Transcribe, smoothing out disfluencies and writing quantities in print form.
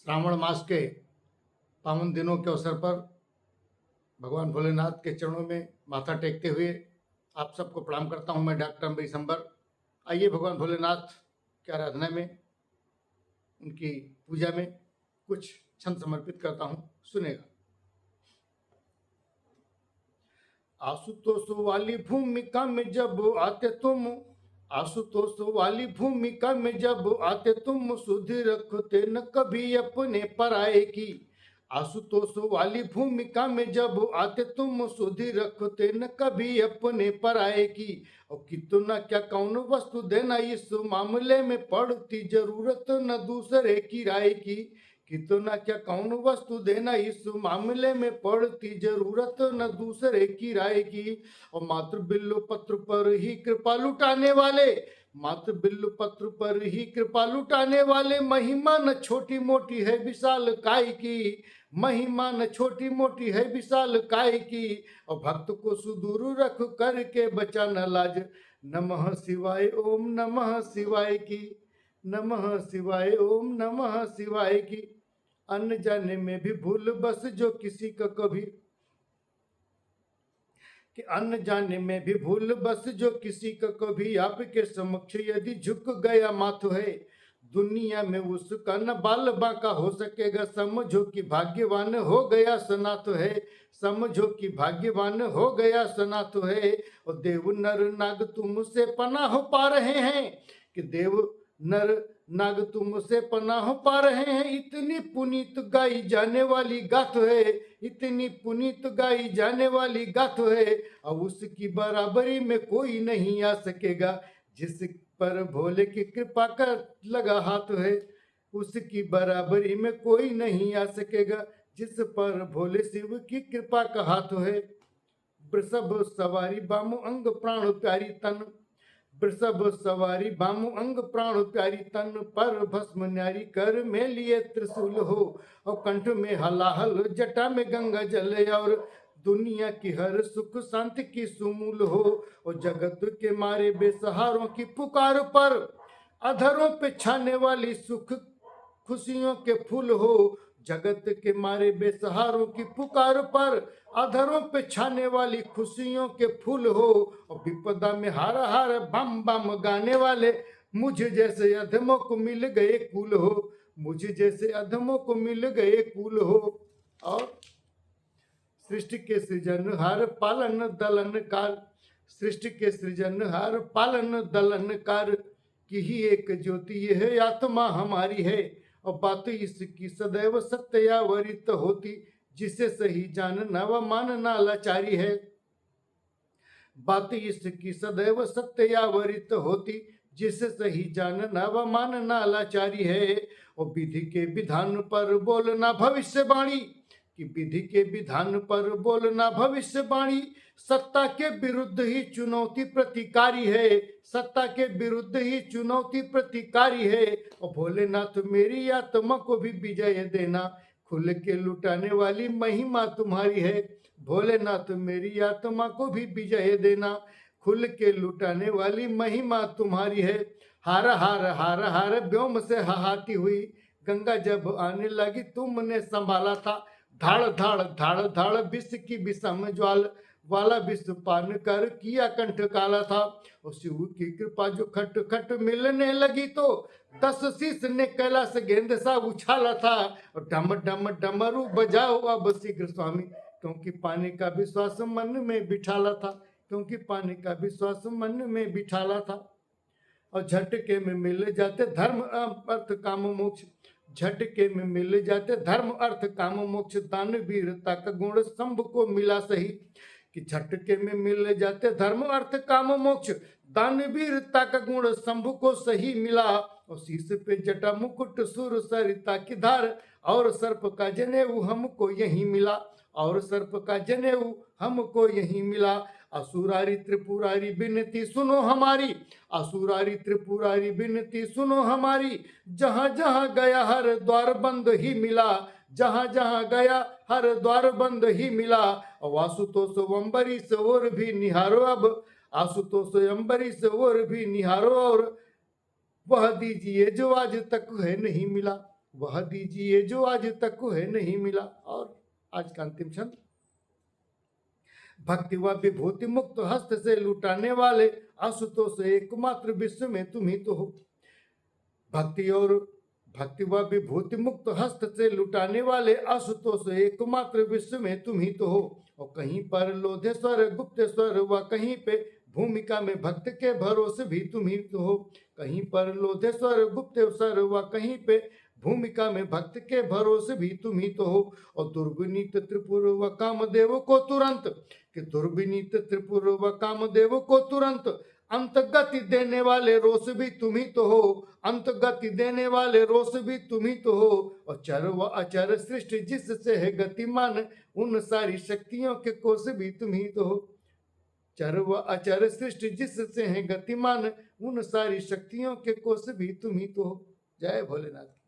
श्रावण मास के पावन दिनों के अवसर पर भगवान भोलेनाथ के चरणों में माथा टेकते हुए आप सबको प्रणाम करता हूं। मैं डॉक्टर अम्बरीशंबर। आइए भगवान भोलेनाथ की आराधना में, उनकी पूजा में कुछ क्षण समर्पित करता हूं। सुनेगा। आशुतोष वाली भूमिका में जब आते तुम, आशुतोष वाली भूमिका में जब आते तुम, सुधि रखते न कभी अपने पराये की। आशुतोष वाली भूमिका में जब आते तुम, सुधि रखते न कभी अपने पराये की। और कितना क्या कौन वस्तु देना, इस मामले में पड़ती जरूरत न दूसरे की राय की। कितना क्या कौन वस्तु देना, इस मामले में पड़ती जरूरत न दूसरे की राय की। और मात्र बिल्लु पत्र पर ही कृपा लुटाने वाले, मात्र बिल्लु पत्र पर ही कृपा लुटाने वाले, महिमा न छोटी मोटी है विशाल काय की। महिमा न छोटी मोटी है विशाल काय की। और भक्त को सुदूर रख करके बचा न लाज। नमः शिवाय ओम नमः शिवाय की, नमः शिवाय ओम नमः शिवाय की। अन्न जाने में भी भूल बस जो किसी का कभी, कि अन्न जाने में भी भूल बस जो किसी का कभी, आपके समक्ष यदि झुक गया माथ है, दुनिया में उसका न बाल बांका हो सकेगा। समझो कि भाग्यवान हो गया सनात है, समझो कि भाग्यवान हो गया सनात है। और देव नर नाग तुमसे पनाह पा रहे हैं, कि देव नर नाग तुमसे पनाह पा रहे हैं। इतनी पुनीत गाई जाने वाली गाथ है, इतनी पुनीत गाई जाने वाली गाथ है। और उसकी बराबरी में कोई नहीं आ सकेगा, जिस पर भोले की कृपा का लगा हाथ है। उसकी बराबरी में कोई नहीं आ सकेगा, जिस पर भोले शिव की कृपा का हाथ है। वृषभ सवारी बामु अंग प्राण प्यारी तन, वृषभ सवारी बामु अंग प्राण प्यारी तन, पर भस्म न्यारी कर में लिए त्रिशूल हो। और कंठ में हलाहल जटा में गंगा जल, और दुनिया की हर सुख शांति की सुमूल हो। और जगत के मारे बेसहारों की पुकार पर, अधरों पे छाने वाली सुख खुशियों के फूल हो। जगत के मारे बेसहारों की पुकार पर, अधरों पे छाने वाली खुशियों के फूल हो। और विपदा में हार हार बम बम गाने वाले, मुझे जैसे अधमों को मिल गए कुल हो, मुझे जैसे अधमों को मिल गए कुल हो। और सृष्टि के सृजनहार पालन दलनकार, सृष्टि के सृजनहार पालन दलनकार की ही एक ज्योति यह आत्मा हमारी है। और बात इसकी सदैव सत्यावरित होती, जिसे सही जानना व मानना लाचारी है। बात इसकी सदैव सत्यावरित होती, जिसे सही जानना व मानना लाचारी है। और विधि के विधान पर बोलना भविष्यवाणी, कि विधि के विधान पर बोलना भविष्यवाणी, सत्ता के विरुद्ध ही चुनौती प्रतिकारी है, सत्ता के विरुद्ध ही चुनौती प्रतिकारी है। और भोलेनाथ मेरी आत्मा को भी विजय देना, खुल के लुटाने वाली महिमा तुम्हारी है। भोलेनाथ मेरी आत्मा को भी विजय देना, खुल के लुटाने वाली महिमा तुम्हारी है। हार हार हार हार व्योम से हाहाती हुई गंगा जब आने लगी, तुमने संभाला था। धाड़ धाड़ धाड़ धाड़ विष की विषम ज्वाल वाला विष पान कर किया कंठ काला था। और शिव की कृपा जो खट खट मिलने लगी, तो 10 शीश ने कैलाश गेंद सा उछाला था। और डम डम डमरू बजाओ अब शीघ्र स्वामी, क्योंकि पाने का विश्वास मन में बिठाला था, क्योंकि पाने का विश्वास मन में बिठाला था। और झटके में मिल जाते धर्म अर्थ काम मोक्ष, झटके में मिल जाते धर्म अर्थ काम मोक्ष। दान वीरता का गुण शंभ को मिला सही, कि झटके में मिल जाते धर्म अर्थ काम मोक्ष। दान वीरता का गुण शंभ को सही मिला। और शीश पे जटा मुकुट सुर सरिता की धार, और सर्प का जनेऊ हमको यही मिला, और सर्प का जनेऊ हमको यही मिला। असुरारी त्रिपुरारी बिनती सुनो हमारी, असुरारी त्रिपुरारी बिनती सुनो हमारी। जहां जहां गया हर द्वार बंद ही मिला, जहां जहां गया हर द्वार बंद ही मिला। आशुतोष अम्बरीश और भी निहारो अब, आशुतोष अम्बरीश और भी निहारो, और वह दीजिए जो आज तक है नहीं मिला। वह दीजिए जो आज तक है नहीं मिला। और आज का अंतिम छंद। भक्ति व विभूति मुक्त हस्त से लुटाने वाले आशुतोष एकमात्र विश्व में तुम ही तो हो। भक्ति व विभूति मुक्त हस्त से लुटाने वाले आशुतोष एकमात्र विश्व में तुम ही तो हो। और कहीं पर लोधेश्वर गुप्तेश्वर व कहीं पे भूमिका में भक्त के भरोसे भी तुम ही तो हो। कहीं पर लोधेश्वर गुप्तेश्वर व कहीं पे भूमिका में भक्त के भरोसे भी तुम ही तो हो। और दुर्विनीत त्रिपुर व कामदेव को तुरंत कि दुर्विनीत त्रिपुर व कामदेव को तुरंत अंत गति देने वाले रोष भी तुम ही तो हो। अंत गति देने वाले रोष भी तुम ही तो हो। और चर व अचर सृष्टि जिससे है गतिमान उन सारी शक्तियों के कोष भी तुम ही तो हो। चर व अचर सृष्टि जिससे है गतिमान उन सारी शक्तियों के कोष भी तुम ही तो हो। जय भोलेनाथ।